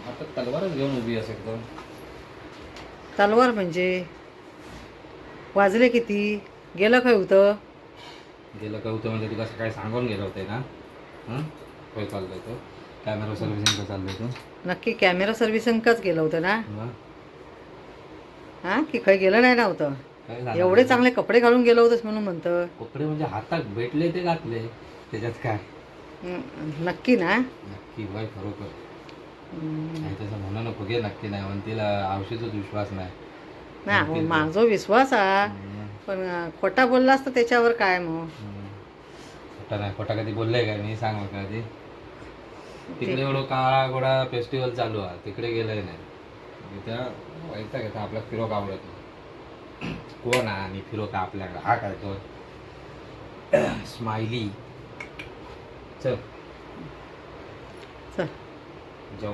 आता तलवारच घेऊन उभी असेल एकदम. तलवार म्हणजे वाजले किती? गेलं काय होतं? गेलं का होतं म्हणजे तुला सकाळी सांगून गेलं होते ना. काय चाललंय तो कॅमेरा सर्व्हिसिंगचं चाललंय तो. नक्की कॅमेरा सर्व्हिसिंगच गेलं होतं ना? मग हां की काही गेलं नाही ना होतं? काय झालं एवढे चांगले कपडे घालून गेलं होतंस म्हणून म्हणतं. कपडे म्हणजे हातात भेटले ते घातले, त्याच्यात काय. नक्की ना? नक्की बाय खरोखर. हं. नाही तसं म्हणू नको घे, नक्की नाही म्हणून तिला औषधच विश्वास नाही. नाही म्हणतील ते. माझा विश्वास आहे, हम्म. पण खोटा बोललास तर त्याच्यावर काय मग? खोटा नाही, खोटा कधी बोललंय काय मी? सांग मग कधी. तिकडे ते एवढं काळा घोडा फेस्टिवल चालू आहे, तिकडे गेलंय नाही. त्या वैताग येतं, आपला फिरोक आवडत नाही. कोण आहे आणि फिरोक आपल्याकडे? हा काय तो स्माइली. चल चल. जाऊ